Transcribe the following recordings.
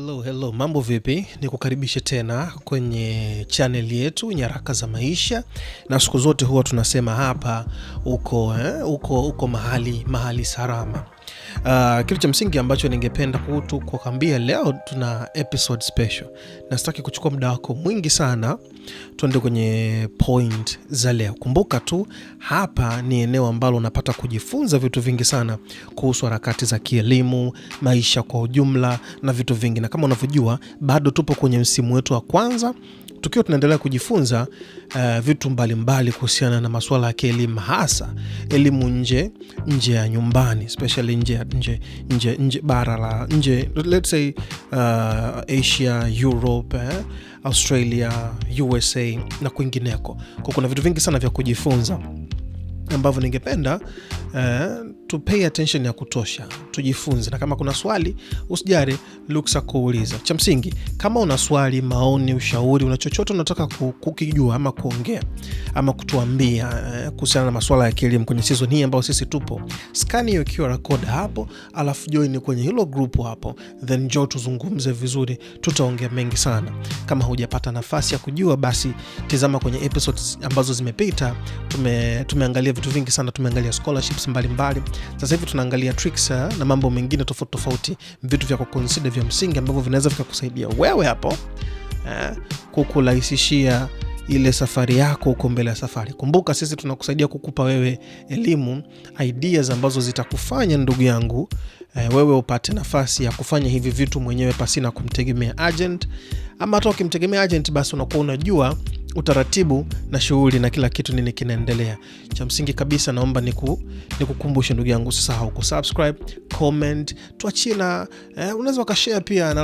Hello, mambo vipi? Nikukaribishe tena kwenye channel yetu Nyaraka za Maisha, na siku zote huwa tunasema hapa uko mahali salama. Kitu cha msingi ambacho ningependa kukuambia leo, tuna episode special na sitaki kuchukua muda wako mwingi sana. Tuende kwenye point za leo. Kumbuka tu hapa ni eneo ambalo unapata kujifunza vitu vingi sana kuhusu harakati za kielimu, maisha kwa ujumla na vitu vingi. Na kama unavyojua, bado tupo kwenye msimu wetu wa kwanza, tukiwa tunaendelea kujifunza vitu mbalimbali kuhusiana na masuala ya kielimu, hasa elimu nje ya nyumbani, especially nje bara la nje, let's say Asia, Europe, Australia, USA na kwingineko. Kwa kuna vitu vingi sana vya kujifunza ambavyo ningependa to pay attention ya kutosha, tujifunze. Na kama kuna swali, usijali luksa kuuliza. Cha msingi, kama una swali, maoni, ushauri, una chochote unataka kukijua ama kuongea ama kutuambia kuhusiana na masuala ya kielimu kwenye season hii ambayo sisi tupo, scan hiyo QR code hapo, alafu join kwenye hilo group hapo, then njoo tuzungumze vizuri, tutaongea mengi sana. Kama hujapata nafasi ya kujua, basi tazama kwenye episodes ambazo zimepita. Tumeangalia vitu vingi sana, tumeangalia scholarships mbalimbali. Sasa hivi tunaangalia tricks na mambo mengine tofauti, vitu vya kuconsider vya msingi ambavyo vinaweza vikakusaidia wewe hapo kukurahisishia ile safari yako uko mbele ya safari. Kumbuka sisi tunakusaidia kukupa wewe elimu, ideas ambazo zitakufanya ndugu yangu wewe upate nafasi ya kufanya hivi vitu mwenyewe pasina kumtegemea agent, ama hata ukimtegemea agent basi unakuwa unajua utaratibu na shughuli na kila kitu nini kinaendelea. Cha msingi kabisa, naomba nikukumbushe ndugu yangu, usisahau kusubscribe, comment, tuachie na unaweza ukashare pia na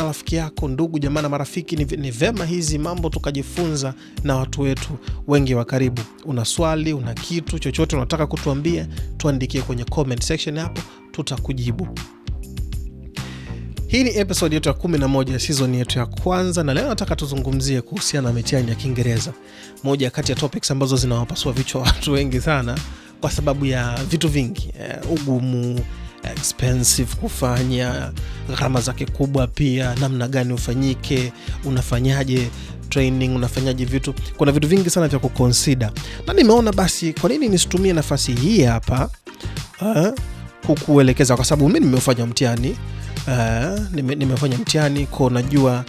rafiki yako, ndugu jamaa na marafiki. Ni vema hizi mambo tukajifunza na watu wetu wengi wa karibu. Una swali, una kitu chochote unataka kutuambia, tuandikie kwenye comment section hapo, tutakujibu. Hii ni episode yetu ya 11 ya season yetu ya kwanza, na leo nataka tuzungumzie kuhusiana na mitihani ya Kiingereza. Moja kati ya topics ambazo zinawapasua vichwa watu wengi sana kwa sababu ya vitu vingi, ugumu, expensive kufanya, gharama zake kubwa, pia namna gani ufanyike, unafanyaje training, unafanyaje vitu. Kuna vitu vingi sana vya kuconsider, na nimeona basi kwa nini nisitumie nafasi hii hapa kukuelekeza, kwa sababu mimi nimefanya mtihani. Nimefanya mtihani kwa najua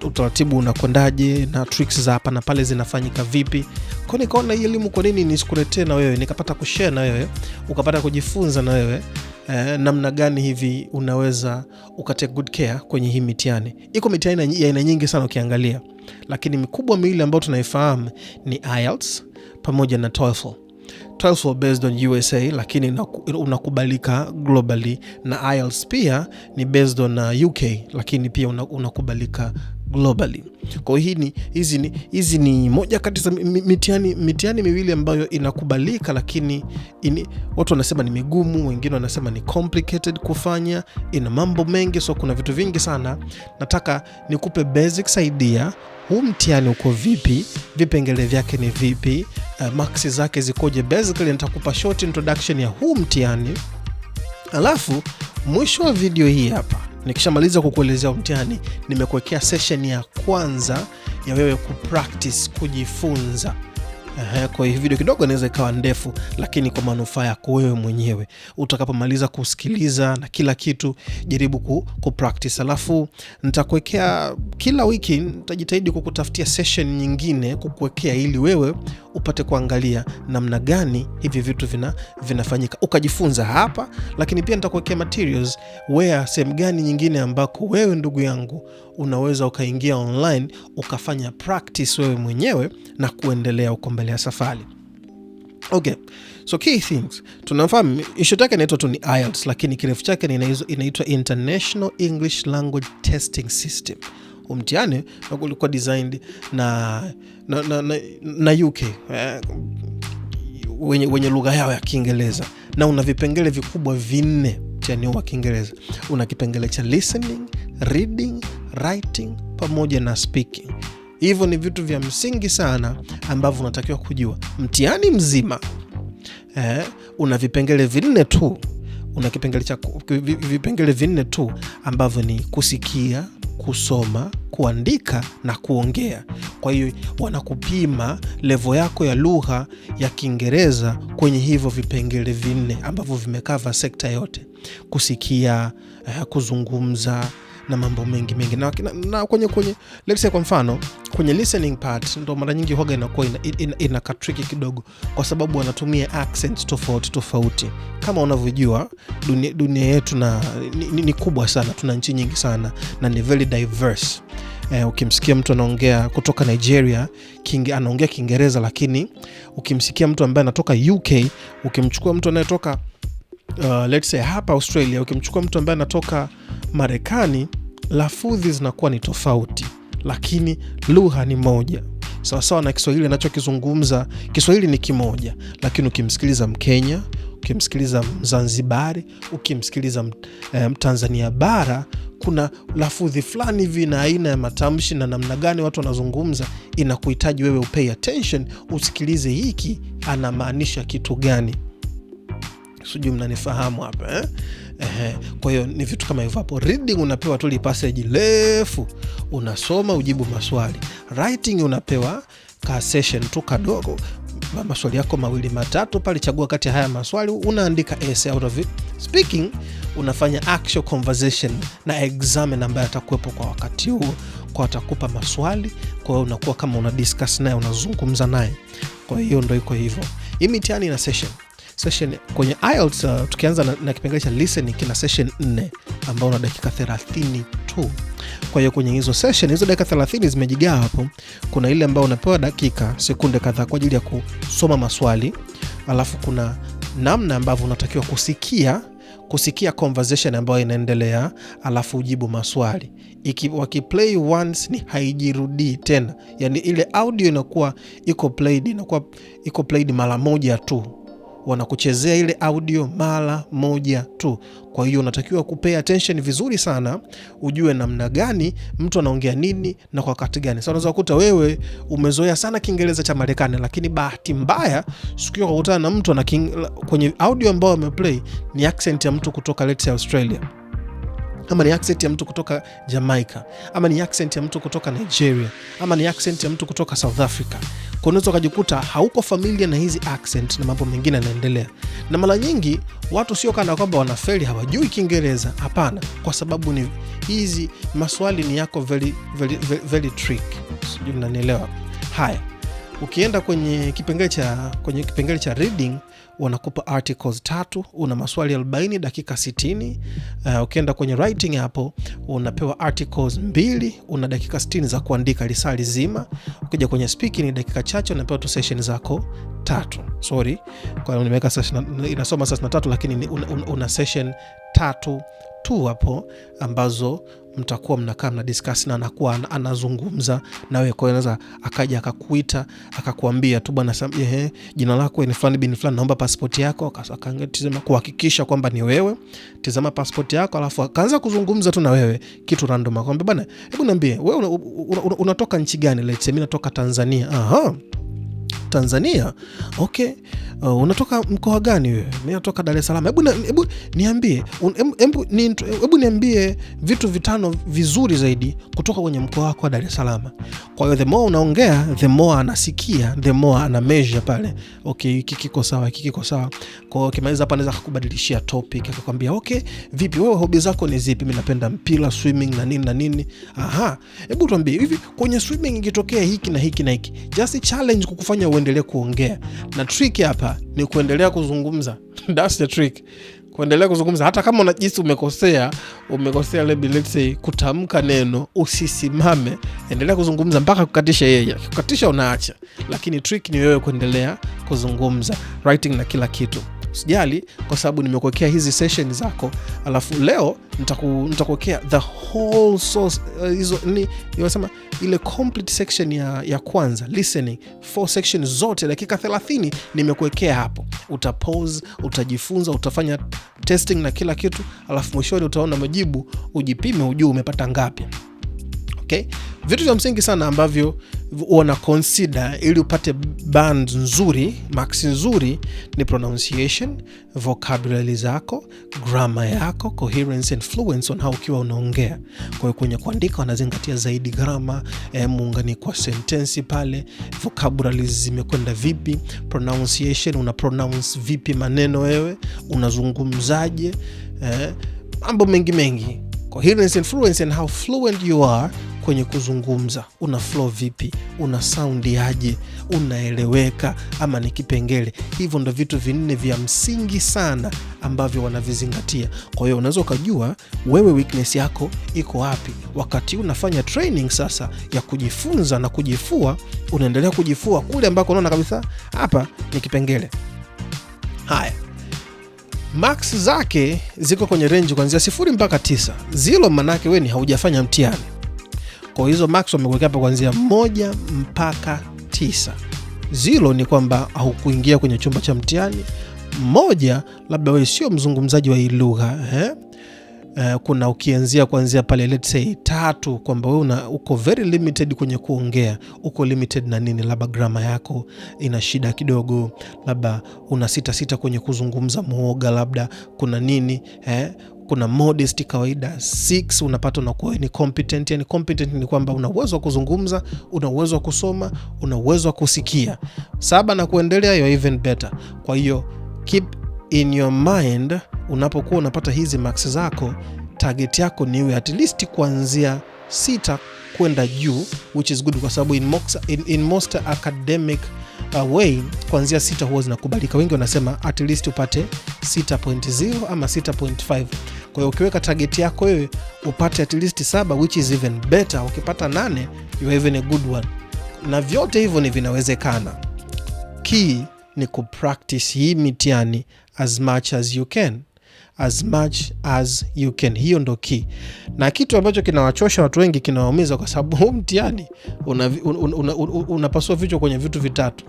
utaratibu unakwendaje na tricks za hapa na pale zinafanyika vipi. Kwa nikaona hii elimu, kwa nini nisikuletee na wewe, nikapata kushare na wewe, ukapata kujifunza na wewe namna gani hivi unaweza ukatake good care kwenye hii mitihani. Iko mitihani ya aina nyingi sana ukiangalia, lakini mikubwa miwili ambayo tunaifahamu ni IELTS pamoja na TOEFL. TOEFL based on USA, lakini unakubalika globally, na IELTS pia ni based on UK, lakini pia unakubalika globally. Kwa hizi ni moja kati za mitihani miwili ambayo inakubalika, lakini watu wanasema ni migumu, wengine wanasema ni complicated kufanya, ina mambo mengi. So kuna vitu vingi sana. Nataka nikupe basics idea, huu mtihani uko vipi, vipengele vyake ni vipi, marks zake zikoje. Basically nitakupa short introduction ya huu mtihani, alafu mwisho wa video hii hapa, nikishamaliza kukuelezea mtihani, nimekuwekea session ya kwanza ya wewe kupractice, kujifunza. Kwa hiyo video kidogo inaweza ikawa ndefu, lakini kwa manufaa yako wewe mwenyewe. Utakapomaliza kusikiliza na kila kitu, jaribu kupractice. Alafu nitakuwekea kila wiki, nitajitahidi kukutafutia session nyingine kukuwekea, ili wewe upate kuangalia namna gani hivi vitu vinafanyika, ukajifunza hapa. Lakini pia nitakuwekea materials sehemu gani nyingine ambako wewe ndugu yangu unaweza ukaingia online ukafanya practice wewe mwenyewe na kuendelea uko mbele ya safari. Okay, so key things tunafahamu, issue yake inaitwa tu ni IELTS, lakini kirefu chake inaitwa International English Language Testing System. Mtihani ulikuwa designed na UK wenye lugha yao ya Kiingereza, na una vipengele vikubwa 4 mtihani wa Kiingereza. Una kipengele cha listening, reading, writing pamoja na speaking. Hivyo ni vitu vya msingi sana ambavyo unatakiwa kujua. Mtihani mzima una vipengele 4 tu. una vipengele vinne tu ambavyo ni kusikia, kusoma, kuandika na kuongea. Kwa hiyo wanakupima level yako ya lugha ya Kiingereza kwenye hivyo vipengele vinne ambavyo vimekava sekta yote: kusikia, kuzungumza na mambo mengi na kwenye let's say kwa mfano kwenye listening part ndo mara nyingi huaga inakuwa ina tricky kidogo, kwa sababu wanatumia accent tofauti. Kama unavyojua dunia yetu ni kubwa sana, tuna nchi nyingi sana na ni very diverse. Ukimsikia mtu anaongea kutoka Nigeria anaongea Kiingereza, lakini ukimsikia mtu ambaye anatoka UK, ukimchukua mtu anayetoka let's say hapa Australia, ukimchukua mtu ambaye anatoka Marekani, lafudhi zinakuwa ni tofauti, lakini lugha ni moja. Sawa na Kiswahili anachokizungumza, Kiswahili ni kimoja, lakini ukimsikiliza Mkenya, ukimsikiliza Mzanzibari, ukimsikiliza Tanzania bara, kuna lafudhi fulani hivi na aina ya matamshi na namna gani watu wanazungumza inakuhitaji wewe upay attention, usikilize hiki anamaanisha kitu gani. Sijui mnanifahamu hapa Kwa hiyo ni vitu kama hivyo hapo. Reading unapewa tu passage refu, unasoma ujibu maswali. Writing unapewa ka session tu kadogo, maswali yako 2-3 pale, chagua kati ya haya maswali, unaandika essay out of it. Speaking unafanya actual conversation na examiner ambaye atakuwepo kwa wakati huo, kwa atakupa maswali, kwa hiyo unakuwa kama una discuss naye, unazungumza naye. Kwa hiyo ndio iko hivyo. Hii mitihani ina session kwenye IELTS. Tukianza na kipengele cha listening, kina session 4 ambao una dakika 30 tu. Kwa hiyo kwenye hizo dakika 30 zimejigawa hapo. Kuna ile ambayo unapewa dakika sekunde kadhaa kwa ajili ya kusoma maswali, alafu kuna namna ambavyo unatakiwa kusikia conversation ambayo inaendelea, alafu ujibu maswali. Wakiplay once ni haijirudii tena, yani ile audio inakuwa iko played mara moja tu, wanakuchezea ile audio mara moja tu. Kwa hiyo unatakiwa kupay attention vizuri sana, ujue namna gani mtu anaongea nini na kwa wakati gani. Sasa unaweza kukuta wewe umezoea sana Kiingereza cha Marekani, lakini bahati mbaya siku hiyo ukakutana na mtu kwenye audio ambayo ameplay ni accent ya mtu kutoka let's say Australia, ama ni accent ya mtu kutoka Jamaica, ama ni accent ya mtu kutoka Nigeria, ama ni accent ya mtu kutoka South Africa. Kwa unaweza ukajikuta hauko familiar na hizi accent na mambo mengine yanaendelea. Na mara nyingi watu sio kana kwamba wanafeli hawajui Kiingereza, hapana, kwa sababu ni hizi maswali ni yako very very very trick. Sijui mnanielewa. Haya, ukienda kwenye kipengele cha reading, wanakupa articles 3, una maswali 40, dakika 60. Ukienda kwenye writing hapo unapewa articles 2, una dakika 60 za kuandika risali zima. Ukija kwenye speaking ni dakika chache, unapewa tu session zako 3. Sorry, kwa hiyo nimeweka session inasoma sasa 3, lakini una session 3 tu hapo ambazo mtakuwa mnakaa na discuss na anakuwa anazungumza na wewe. Kwa hiyo anaweza akaja akakuita akakuambia tu bwana, jina lako ni fulani bin fulani, naomba passport yako. Akaangalia kuhakikisha kwamba ni wewe, tazama passport yako, alafu akaanza kuzungumza tu na wewe kitu random, akwambia bwana, hebu niambie wewe unatoka nchi gani? Let's say mimi natoka Tanzania. Tanzania, okay. Unatoka mkoa gani wewe? Mimi natoka Dar es Salaam. Hebu niambie vitu 5 vizuri zaidi kutoka kwenye mkoa wako wa Dar es Salaam. Kwa hiyo the more unaongea, the more anasikia, the more ana measure pale. Okay, hiki kiko sawa. Kwa hiyo kimaliza hapa anaweza kukubadilishia topic, akakwambia okay, vipi wewe hobby zako ni zipi? Mimi napenda mpira, swimming na nini. Hebu tuambie hivi, kwenye swimming ikitokea hiki na hiki, just challenge kukufanya uendelee kuongea. Na trick hapa ni kuendelea kuzungumza. That's the trick. Kuendelea kuzungumza hata kama unajisi umekosea let's say kutamka neno, usisimame, endelea kuzungumza mpaka kukatisha yeye. Kukatisha unaacha, lakini trick ni wewe kuendelea kuzungumza, writing na kila kitu. Usijali, kwa sababu nimekuwekea hizi session zako, alafu leo nitakuwekea the whole source hizo niwasema ile complete section ya kwanza listening, 4 sections zote dakika 30 nimekuwekea hapo. Utapause, utajifunza, utafanya testing na kila kitu, alafu mwishoni utaona majibu, ujipime ujue umepata ngapi. Okay? Vitu vya msingi sana ambavyo una consider ili upate band nzuri, marks nzuri ni pronunciation, vocabulary zako, grammar yako, coherence and fluence on how ukiwa unaongea. Kwa hiyo kwenye kuandika wanazingatia zaidi grammar, muunganiko wa sentensi pale, vocabulary zimekwenda vipi, pronunciation una pronounce vipi maneno wewe, unazungumzaje, mambo mengi. Coherence and fluence and how fluent you are kwenye kuzungumza. Una flow vipi? Una sound aje? Unaeleweka ama ni kipengele? Hivyo ndo vitu vinne vya msingi sana ambavyo wanavizingatia. Kwa hiyo unaweza ukajua wewe weakness yako iko wapi. Wakati unafanya training sasa ya kujifunza na kujifua, unaendelea kujifua kule ambako unaona kabisa hapa ni kipengele. Haya. Marks zake ziko kwenye range kuanzia 0 mpaka 9. 0 manake wewe ni haujafanya mtihani. Kwa hizo marks wamekuwekea hapa kuanzia 1 mpaka 9. 0 ni kwamba haukuingia kwenye chumba cha mtihani. 1 labda wewe sio mzungumzaji wa hii lugha, kuna ukianzia kuanzia pale let's say 3 kwamba wewe uko very limited kwenye kuongea. Uko limited na nini? Labda grammar yako ina shida kidogo, labda una sita kwenye kuzungumza, muoga, labda kuna nini, kuna modesty kawaida. 6 unapata unakuwa ni competent. Yani competent ni kwamba una uwezo wa kuzungumza, una uwezo wa kusoma, una uwezo wa kusikia. 7 na kuendelea you're even better. Kwa hiyo keep in your mind, unapokuwa unapata hizi marks zako, target yako ni iwe at least kuanzia 6 kwenda juu, which is good kwa sababu in most academic way kuanzia 6 huwa zinakubalika. Wengi wanasema at least upate 6.0 ama 6.5. Kwa hiyo ukiweka target yako wewe upate at least 7, which is even better. Ukipata 8 you are even a good one. Na vyote hivyo ni vinawezekana. Key ni kupractice hii mitihani as much as you can. As much as you can. Hiyo ndo key. Na kitu ambacho kinawachosha watu wengi, kinawaumiza, kwa sababu huu mtihani unapaswa vichwa kwenye vitu vitatu.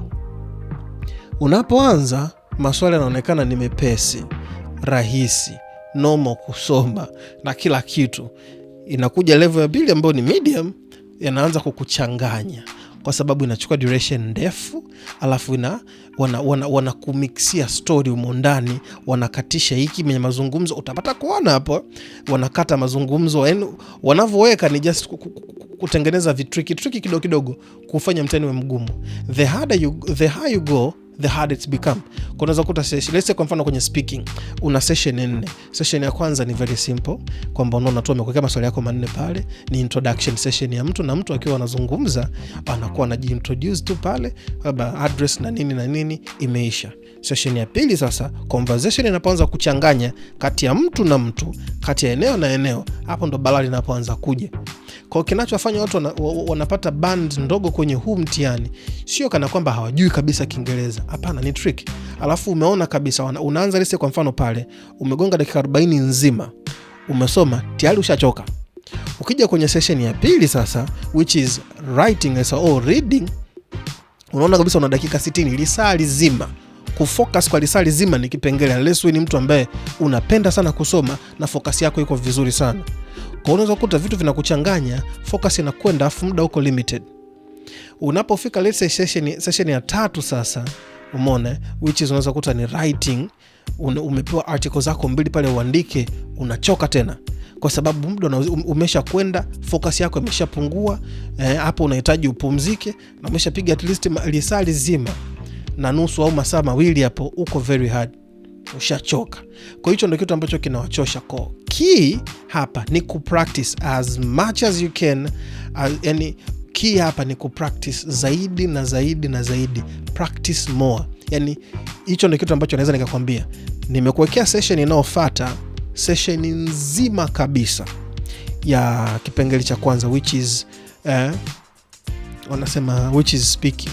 Unapoanza maswali yanaonekana ni mepesi, rahisi, normal kusoma na kila kitu. Inakuja level ya pili ambayo ni medium, yanaanza kukuchanganya kwa sababu inachukua duration ndefu, alafu wanakumixia story umo ndani, wanakatisha hiki kwenye mazungumzo. Utapata kuona hapo wanakata mazungumzo, yani wanavyoweka ni just kutengeneza vitriki kidogo kufanya mtihani we mgumu. The higher you go, the harder it's become. Kunaweza kuta session, let's say kwa mfano kwenye speaking una session 4. Session ya kwanza ni very simple, kwamba unaona tu amekuwekea maswali yako 4 pale, ni introduction session ya mtu, na mtu akiwa anazungumza anakuwa anajiintroduce tu pale, labda address na nini imeisha. Session ya pili sasa, conversation inapoanza kuchanganya kati ya mtu na mtu, kati ya eneo na eneo, hapo ndo balaa linapoanza kuja. Kwa kinachofanya watu wanapata band ndogo kwenye huu mtihani, sio kana kwamba hawajui kabisa Kiingereza. Hapana, ni trick. Alafu umeona kabisa unaanza lise, kwa mfano pale umegonga dakika 40 nzima umesoma, tayari ushachoka. Ukija kwenye session ya pili sasa, which is writing or reading, unaona kabisa una dakika 60, lisaa lizima. Kufocus kwa lisaa lizima ni kipengele, unless wewe ni mtu ambaye unapenda sana kusoma na focus yako iko vizuri sana. Kwa unaweza kukuta vitu vinakuchanganya, focus inakwenda, afu muda uko limited. Unapofika let's say session ya 3 sasa, umeona, which is unaweza kukuta ni writing, umepewa article zako 2 pale uandike, unachoka tena kwa sababu muda umesha kwenda, focus yako imeshapungua. Hapo unahitaji upumzike, na umeshapiga at least lisaa lizima na nusu au masaa 2, hapo uko very hard, ushachoka. Kwa hicho ndio kitu ambacho kinawachosha. Kwa key hapa ni kupractice as much as you can. Yani key hapa ni kupractice zaidi na zaidi. Practice more. Yani hicho ndio kitu ambacho naweza nikakwambia. Nimekuwekea session inayofuata, session nzima kabisa ya kipengele cha kwanza, which is which is speaking.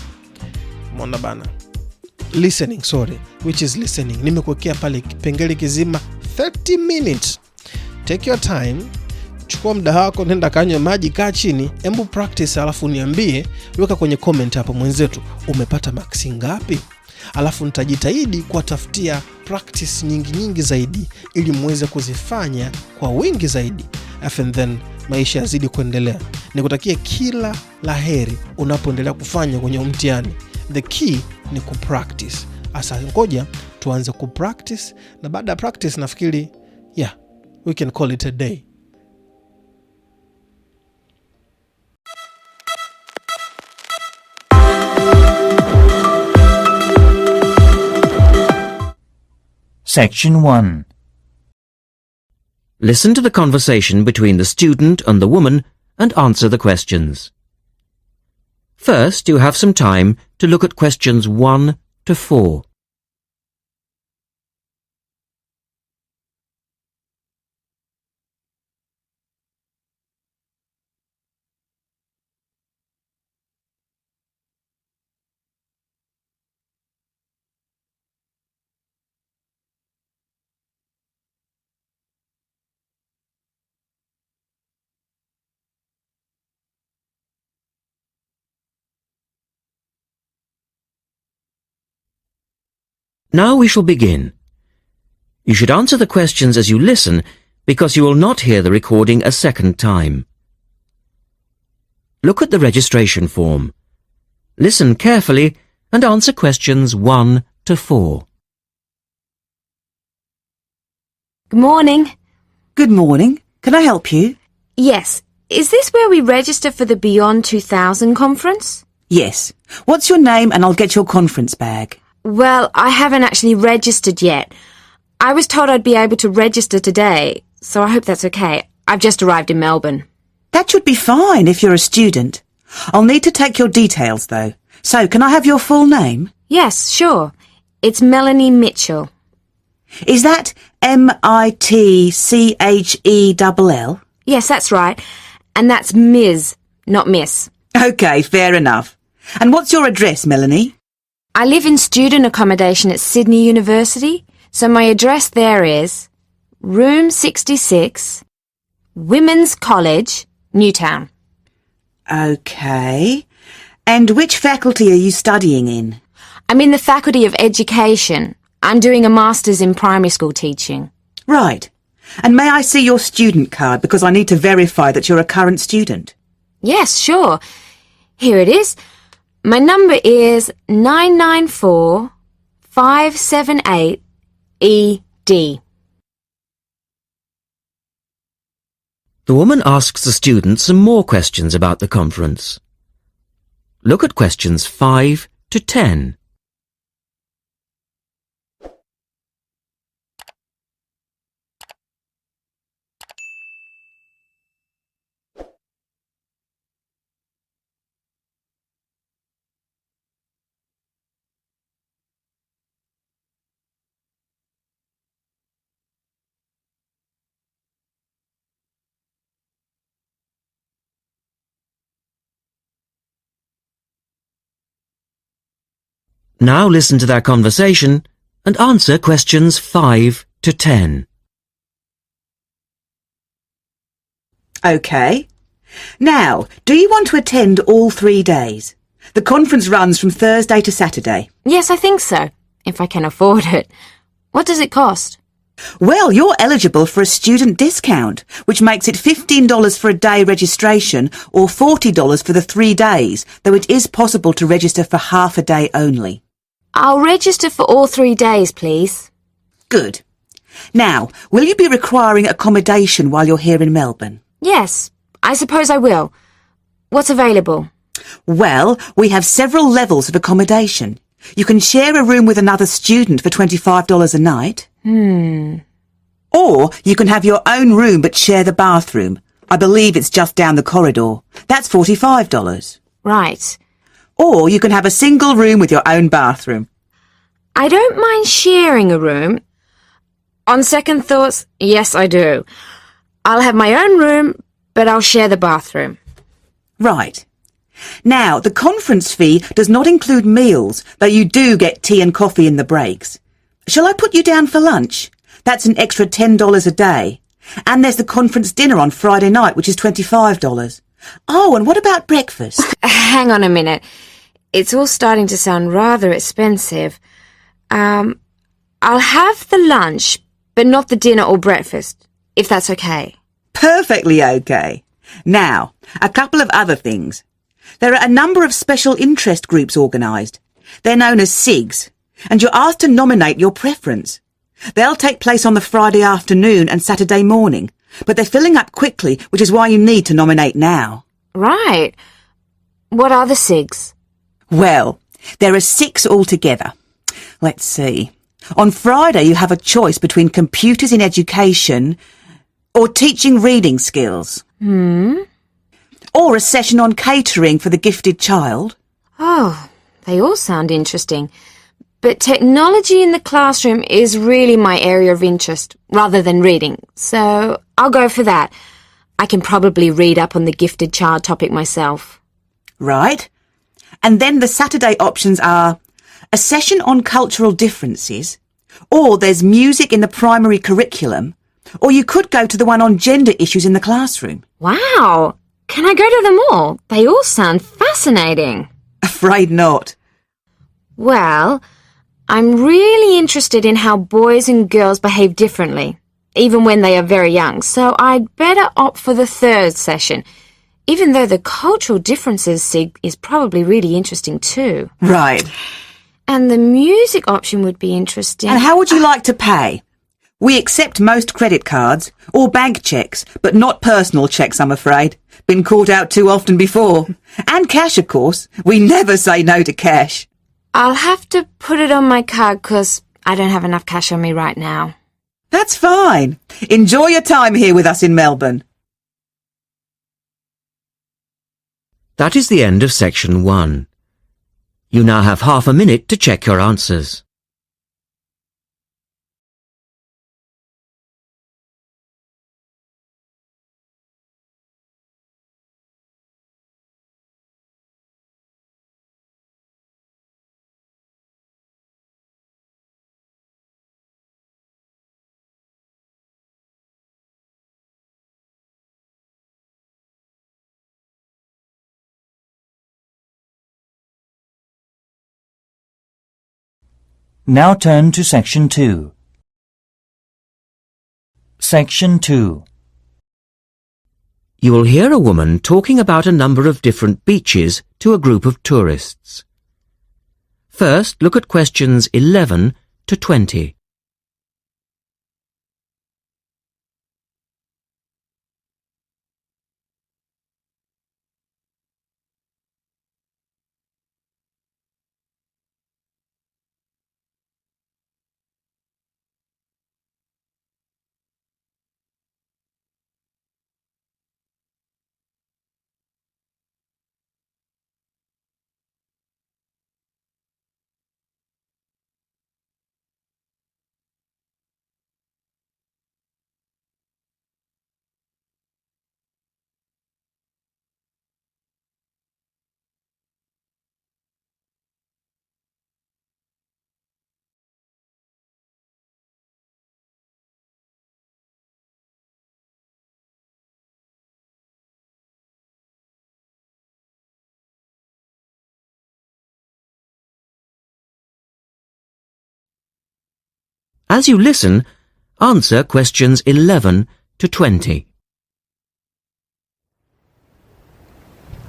Mbona bana? Listening, which is listening. Nimekuwekea pale kipengele kizima 30 minutes. Take your time, chukua muda wako, nenda kanywe maji, kaa chini, embu practice, alafu niambie, weka kwenye comment hapo, mwenzetu umepata marks ngapi? Alafu nitajitahidi kuwatafutia practice nyingi zaidi ili muweze kuzifanya kwa wingi zaidi. and then maisha yazidi kuendelea. Nikutakie kila laheri unapoendelea kufanya kwenye mtihani. The key ni kupractice. Asa ngoja tuanze kupractice, na baada ya practice nafikiri we can call it a day. Section 1. Listen to the conversation between the student and the woman and answer the questions. First, you have some time to look at questions 1 to 4. Now we shall begin. You should answer the questions as you listen, because you will not hear the recording a second time. Look at the registration form. Listen carefully and answer questions 1 to 4. Good morning. Good morning. Can I help you? Yes. Is this where we register for the Beyond 2000 conference? Yes. What's your name and I'll get your conference bag. Well, I haven't actually registered yet. I was told I'd be able to register today, so I hope that's okay. I've just arrived in Melbourne. That should be fine if you're a student. I'll need to take your details though. So, can I have your full name? Yes, sure. It's Melanie Mitchell. Is that Mitchell? Yes, that's right. And that's Ms., not Miss. Okay, fair enough. And what's your address, Melanie? I live in student accommodation at Sydney University, so my address there is Room 66, Women's College, Newtown. Okay. And which faculty are you studying in? I'm in the Faculty of Education. I'm doing a Master's in Primary School Teaching. Right. And may I see your student card because I need to verify that you're a current student? Yes, sure. Here it is. My number is 994578ED. The woman asks the student some more questions about the conference. Look at questions 5 to 10. Now listen to their conversation and answer questions 5 to 10. Okay. Now, do you want to attend all 3 days? The conference runs from Thursday to Saturday. Yes, I think so, if I can afford it. What does it cost? Well, you're eligible for a student discount, which makes it $15 for a day registration or $40 for the 3 days, though it is possible to register for half a day only. I'll register for all 3 days, please. Good. Now, will you be requiring accommodation while you're here in Melbourne? Yes, I suppose I will. What's available? Well, we have several levels of accommodation. You can share a room with another student for $25 a night. Or you can have your own room but share the bathroom. I believe it's just down the corridor. That's $45. Right. Or you can have a single room with your own bathroom. I don't mind sharing a room. On second thoughts, yes, I do. I'll have my own room, but I'll share the bathroom. Right. Now, the conference fee does not include meals, though you do get tea and coffee in the breaks. Shall I put you down for lunch? That's an extra $10 a day. And there's the conference dinner on Friday night, which is $25. Oh, and what about breakfast? Hang on a minute. It's all starting to sound rather expensive. I'll have the lunch, but not the dinner or breakfast, if that's okay. Perfectly okay. Now, a couple of other things. There are a number of special interest groups organised. They're known as SIGs, and you're asked to nominate your preference. They'll take place on the Friday afternoon and Saturday morning, but they're filling up quickly, which is why you need to nominate now. Right. What are the SIGs? Well, there are 6 altogether. Let's see. On Friday you have a choice between computers in education or teaching reading skills. Or a session on catering for the gifted child. Oh, they all sound interesting. But technology in the classroom is really my area of interest, rather than reading. So I'll go for that. I can probably read up on the gifted child topic myself. Right. And then the Saturday options are a session on cultural differences, or there's music in the primary curriculum, or you could go to the one on gender issues in the classroom. Wow! Can I go to them all? They all sound fascinating. Afraid not. Well, I'm really interested in how boys and girls behave differently, even when they are very young, so I'd better opt for the 3rd session, even though the cultural differences SIG is probably really interesting too. Right. And the music option would be interesting. And how would you like to pay? We accept most credit cards or bank cheques, but not personal cheques, I'm afraid. Been caught out too often before. And cash, of course. We never say no to cash. I'll have to put it on my card because I don't have enough cash on me right now. That's fine. Enjoy your time here with us in Melbourne. That is the end of section 1. You now have half a minute to check your answers. Now turn to Section 2. Section 2. You will hear a woman talking about a number of different beaches to a group of tourists. First, look at questions 11 to 20. As you listen, answer questions 11 to 20.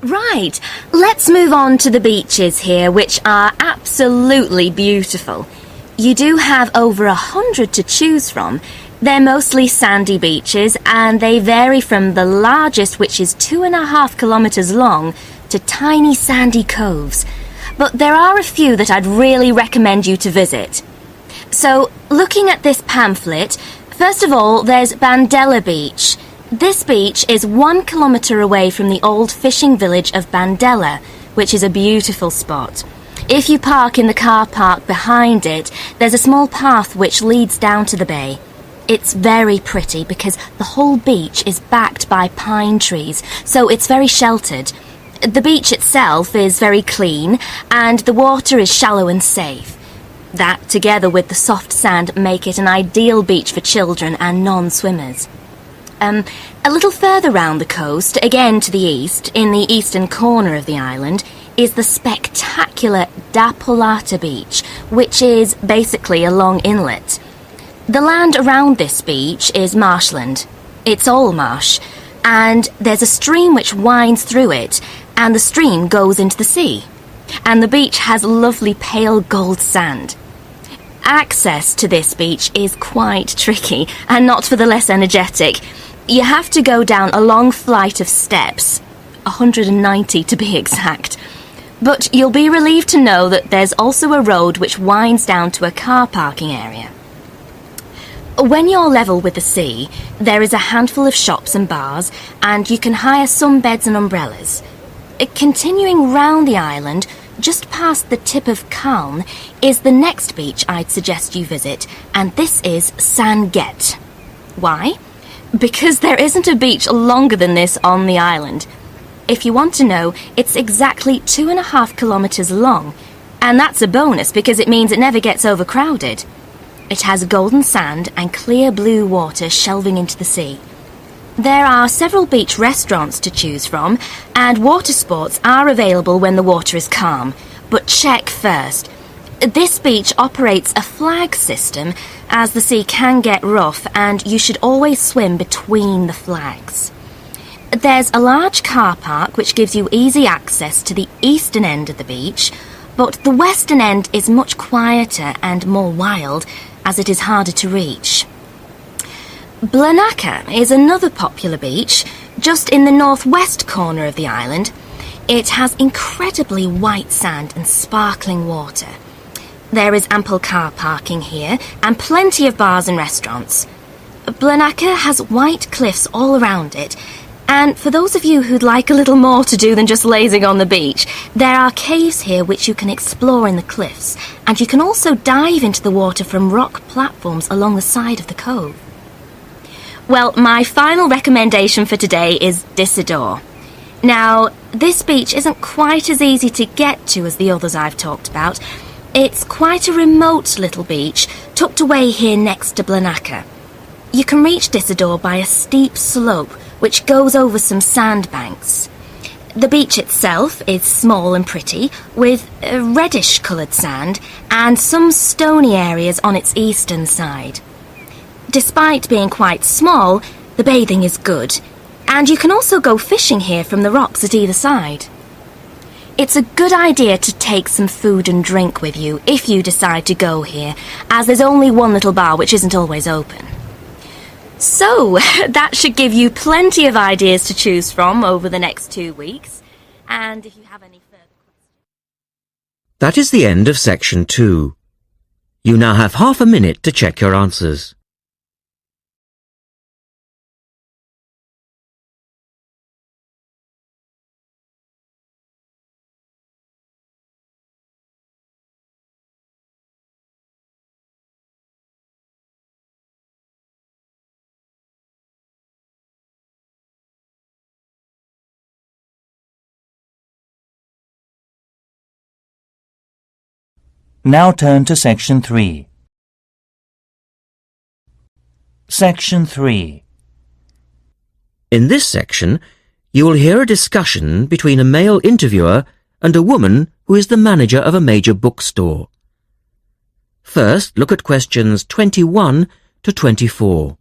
Right, let's move on to the beaches here, which are absolutely beautiful. You do have over 100 to choose from. They're mostly sandy beaches, and they vary from the largest, which is 2.5 kilometres long, to tiny sandy coves. But there are a few that I'd really recommend you to visit. So, looking at this pamphlet, first of all, there's Bandella Beach. This beach is 1 kilometre away from the old fishing village of Bandella, which is a beautiful spot. If you park in the car park behind it, there's a small path which leads down to the bay. It's very pretty because the whole beach is backed by pine trees, so it's very sheltered. The beach itself is very clean, and the water is shallow and safe. That, together with the soft sand, make it an ideal beach for children and non-swimmers. A little further round the coast, again to the east, in the eastern corner of the island, is the spectacular Dapolata Beach, which is basically a long inlet. The land around this beach is marshland. It's all marsh, and there's a stream which winds through it, and the stream goes into the sea. And the beach has lovely pale gold sand. Access to this beach is quite tricky, and not for the less energetic. You have to go down a long flight of steps, 190 to be exact. But you'll be relieved to know that there's also a road which winds down to a car parking area. When you're level with the sea, there is a handful of shops and bars, and you can hire some beds and umbrellas. Continuing round the island, just past the tip of Calne, is the next beach I'd suggest you visit, and this is Sanget. Why? Because there isn't a beach longer than this on the island. If you want to know, it's exactly 2.5 kilometres long, and that's a bonus because it means it never gets overcrowded. It has golden sand and clear blue water shelving into the sea. There are several beach restaurants to choose from, and water sports are available when the water is calm. But check first. This beach operates a flag system, as the sea can get rough, and you should always swim between the flags. There's a large car park which gives you easy access to the eastern end of the beach, but the western end is much quieter and more wild, as it is harder to reach. Blanaka is another popular beach, just in the northwest corner of the island. It has incredibly white sand and sparkling water. There is ample car parking here, and plenty of bars and restaurants. Blanaka has white cliffs all around it, and for those of you who'd like a little more to do than just lazing on the beach, there are caves here which you can explore in the cliffs, and you can also dive into the water from rock platforms along the side of the cove. Well, my final recommendation for today is Disador. Now, this beach isn't quite as easy to get to as the others I've talked about. It's quite a remote little beach, tucked away here next to Blanaka. You can reach Disador by a steep slope, which goes over some sandbanks. The beach itself is small and pretty, with reddish-coloured sand and some stony areas on its eastern side. Despite being quite small, the bathing is good, and you can also go fishing here from the rocks at either side. It's a good idea to take some food and drink with you if you decide to go here, as there's only one little bar which isn't always open. So, that should give you plenty of ideas to choose from over the next 2 weeks, and if you have any further questions... That is the end of section 2. You now have half a minute to check your answers. Now turn to Section 3. Section 3. In this section, you will hear a discussion between a male interviewer and a woman who is the manager of a major bookstore. First, look at questions 21 to 24.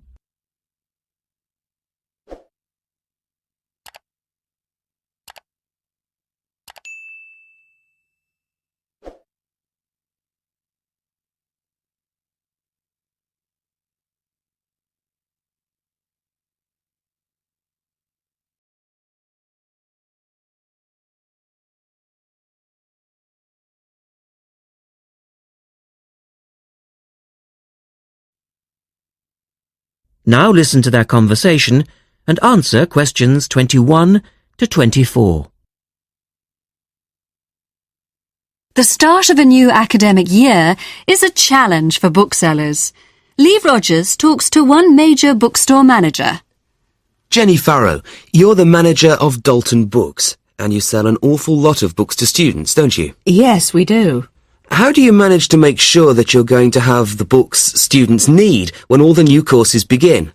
Now listen to their conversation and answer questions 21 to 24. The start of a new academic year is a challenge for booksellers. Lee Rogers talks to one major bookstore manager. Jenny Farrow, you're the manager of Dalton Books, and you sell an awful lot of books to students, don't you? Yes, we do. How do you manage to make sure that you're going to have the books students need when all the new courses begin?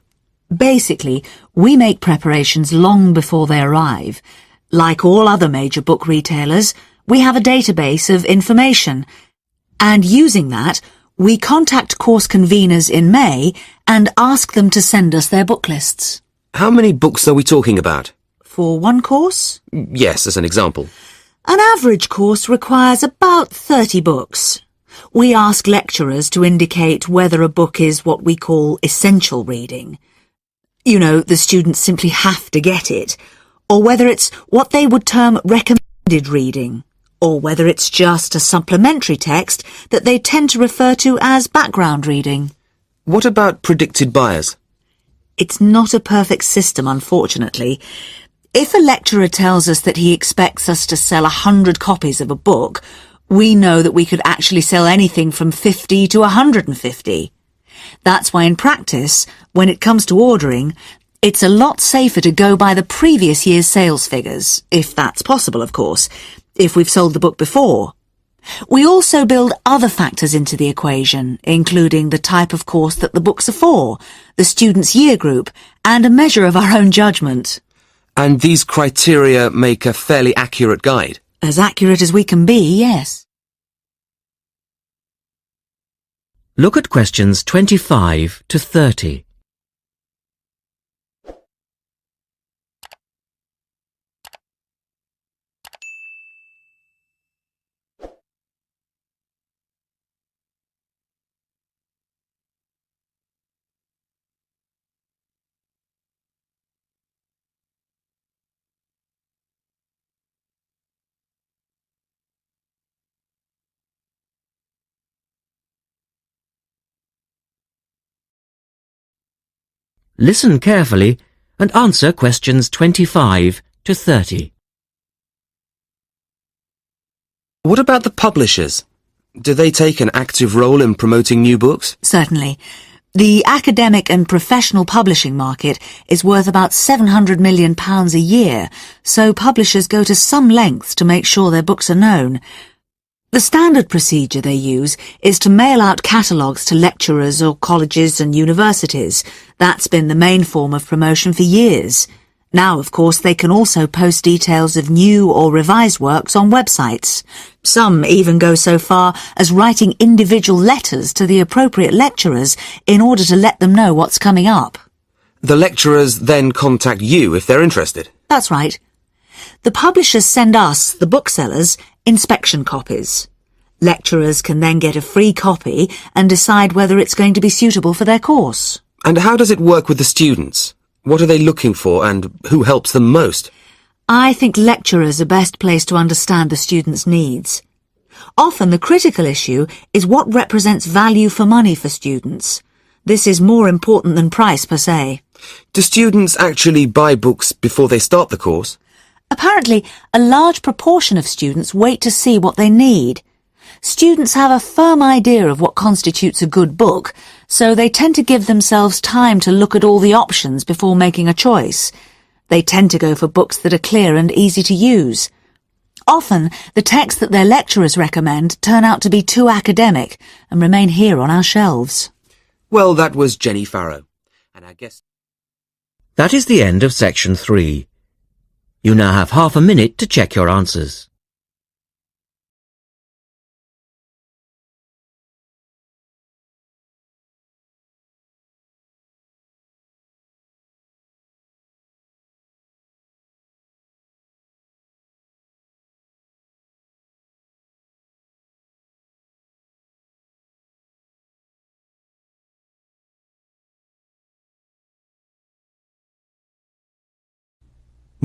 Basically, we make preparations long before they arrive. Like all other major book retailers, we have a database of information. And using that, we contact course conveners in May and ask them to send us their book lists. How many books are we talking about? For one course? Yes, as an example. An average course requires about 30 books. We ask lecturers to indicate whether a book is what we call essential reading. You know, the students simply have to get it, or whether it's what they would term recommended reading, or whether it's just a supplementary text that they tend to refer to as background reading. What about predicted buyers? It's not a perfect system, unfortunately. If a lecturer tells us that he expects us to sell 100 copies of a book, we know that we could actually sell anything from 50 to 150. That's why in practice, when it comes to ordering, it's a lot safer to go by the previous year's sales figures, if that's possible, of course, if we've sold the book before. We also build other factors into the equation, including the type of course that the books are for, the student's year group, and a measure of our own judgment. And these criteria make a fairly accurate guide? As accurate as we can be, yes. Look at questions 25 to 30. Listen carefully and answer questions 25 to 30. What about the publishers? Do they take an active role in promoting new books? Certainly. The academic and professional publishing market is worth about £700 million a year, so publishers go to some lengths to make sure their books are known. The standard procedure they use is to mail out catalogues to lecturers or colleges and universities. That's been the main form of promotion for years. Now, of course, they can also post details of new or revised works on websites. Some even go so far as writing individual letters to the appropriate lecturers in order to let them know what's coming up. The lecturers then contact you if they're interested? That's right. The publishers send us, the booksellers, inspection copies. Lecturers can then get a free copy and decide whether it's going to be suitable for their course. And how does it work with the students? What are they looking for and who helps them most? I think lecturers are best placed to understand the students' needs. Often the critical issue is what represents value for money for students. This is more important than price per se. Do students actually buy books before they start the course? Apparently, a large proportion of students wait to see what they need. Students have a firm idea of what constitutes a good book, so they tend to give themselves time to look at all the options before making a choice. They tend to go for books that are clear and easy to use. Often, the texts that their lecturers recommend turn out to be too academic and remain here on our shelves. Well, that was Jenny Farrow. And I guess... That is the end of section 3. You now have half a minute to check your answers.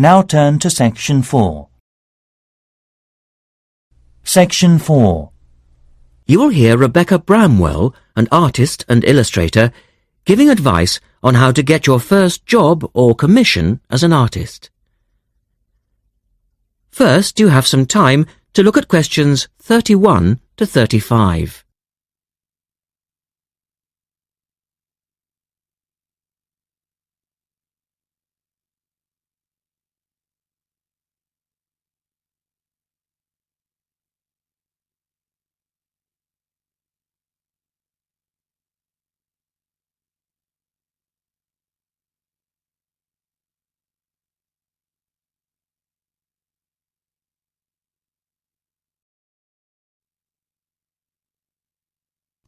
Now turn to section 4. Section 4. You will hear Rebecca Bramwell, an artist and illustrator, giving advice on how to get your first job or commission as an artist. First, you have some time to look at questions 31 to 35.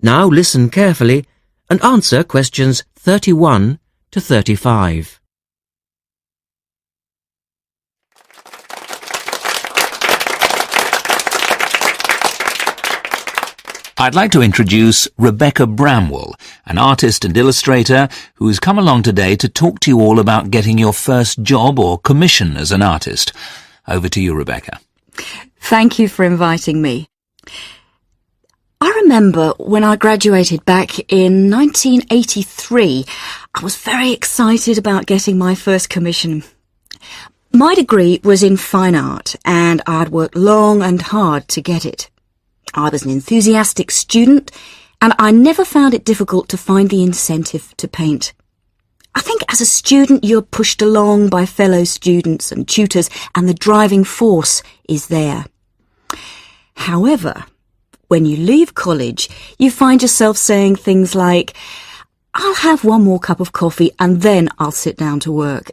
Now listen carefully and answer questions 31 to 35. I'd like to introduce Rebecca Bramwell, an artist and illustrator who has come along today to talk to you all about getting your first job or commission as an artist. Over to you, Rebecca. Thank you for inviting me. I remember when I graduated back in 1983, I was very excited about getting my first commission. My degree was in fine art, and I'd worked long and hard to get it. I was an enthusiastic student, and I never found it difficult to find the incentive to paint. I think as a student you're pushed along by fellow students and tutors, and the driving force is there. However, when you leave college, you find yourself saying things like, I'll have one more cup of coffee and then I'll sit down to work.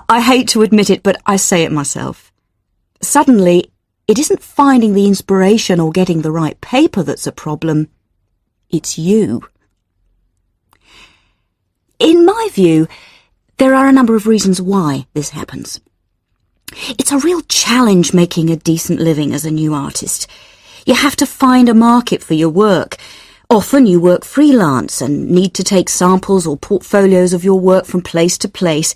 I hate to admit it, but I say it myself. Suddenly, it isn't finding the inspiration or getting the right paper that's a problem. It's you. In my view, there are a number of reasons why this happens. It's a real challenge making a decent living as a new artist. You have to find a market for your work. Often you work freelance and need to take samples or portfolios of your work from place to place.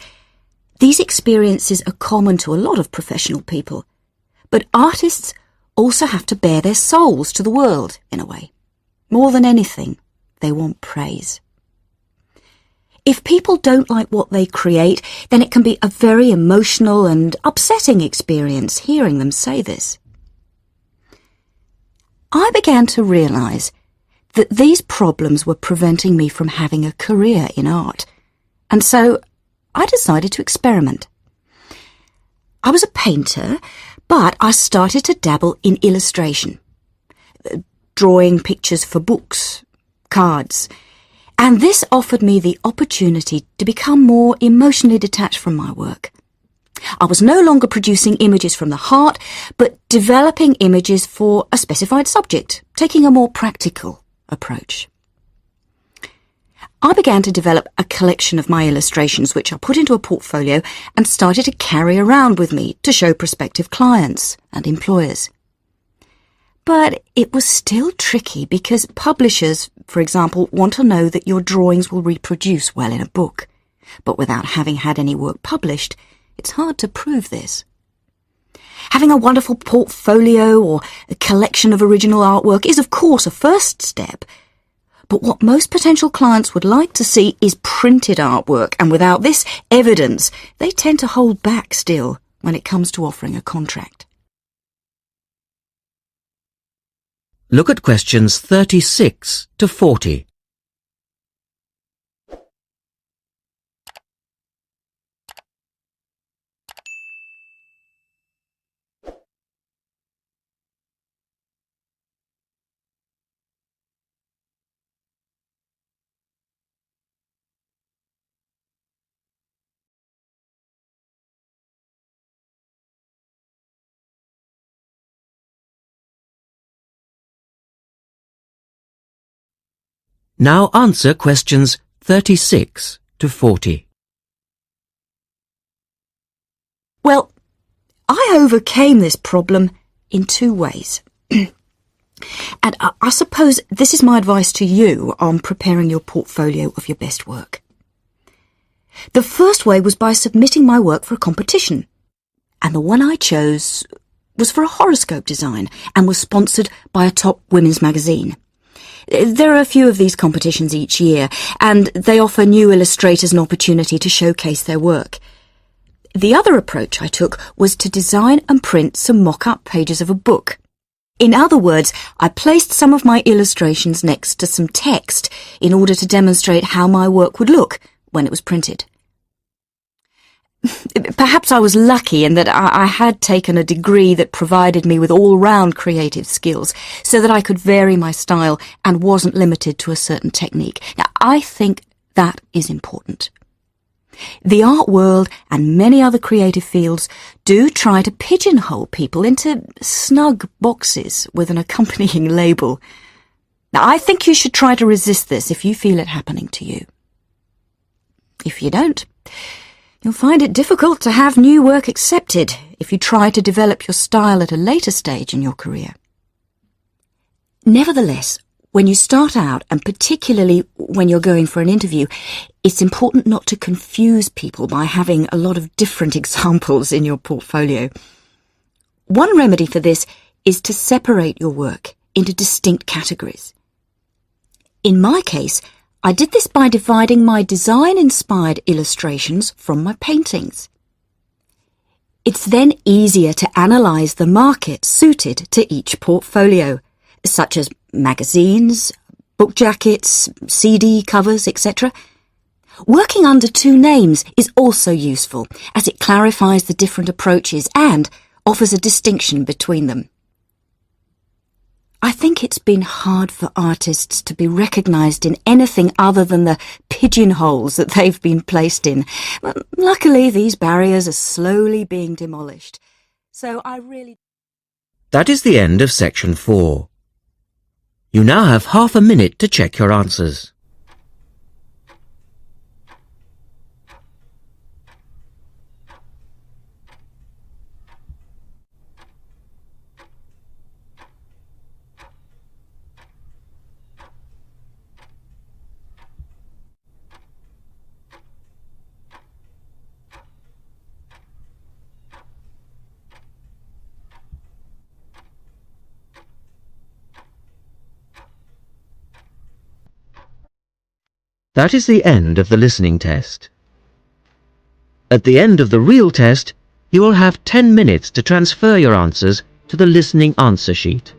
These experiences are common to a lot of professional people. But artists also have to bare their souls to the world, in a way. More than anything, they want praise. If people don't like what they create, then it can be a very emotional and upsetting experience hearing them say this. I began to realise that these problems were preventing me from having a career in art, and so I decided to experiment. I was a painter, but I started to dabble in illustration, drawing pictures for books, cards, and this offered me the opportunity to become more emotionally detached from my work. I was no longer producing images from the heart, but developing images for a specified subject, taking a more practical approach. I began to develop a collection of my illustrations, which I put into a portfolio and started to carry around with me to show prospective clients and employers. But it was still tricky because publishers, for example, want to know that your drawings will reproduce well in a book. But without having had any work published, it's hard to prove this. Having a wonderful portfolio or a collection of original artwork is, of course, a first step. But what most potential clients would like to see is printed artwork, and without this evidence, they tend to hold back still when it comes to offering a contract. Look at questions 36 to 40. Now answer questions 36 to 40. Well, I overcame this problem in two ways. And I suppose this is my advice to you on preparing your portfolio of your best work. The first way was by submitting my work for a competition. And the one I chose was for a horoscope design and was sponsored by a top women's magazine. There are a few of these competitions each year, and they offer new illustrators an opportunity to showcase their work. The other approach I took was to design and print some mock-up pages of a book. In other words, I placed some of my illustrations next to some text in order to demonstrate how my work would look when it was printed. Perhaps I was lucky in that I had taken a degree that provided me with all-round creative skills so that I could vary my style and wasn't limited to a certain technique. Now, I think that is important. The art world and many other creative fields do try to pigeonhole people into snug boxes with an accompanying label. Now, I think you should try to resist this if you feel it happening to you. If you don't, you'll find it difficult to have new work accepted if you try to develop your style at a later stage in your career. Nevertheless, When you start out, and particularly when you're going for an interview, it's important not to confuse people by having a lot of different examples in your portfolio. One remedy for this is to separate your work into distinct categories. In my case, I did this by dividing my design-inspired illustrations from my paintings. It's then easier to analyse the market suited to each portfolio, such as magazines, book jackets, CD covers, etc. Working under two names is also useful, as it clarifies the different approaches and offers a distinction between them. I think it's been hard for artists to be recognised in anything other than the pigeonholes that they've been placed in. But luckily, these barriers are slowly being demolished. So I really... That is the end of section 4. You now have half a minute to check your answers. That is the end of the listening test. At the end of the real test, you will have 10 minutes to transfer your answers to the listening answer sheet.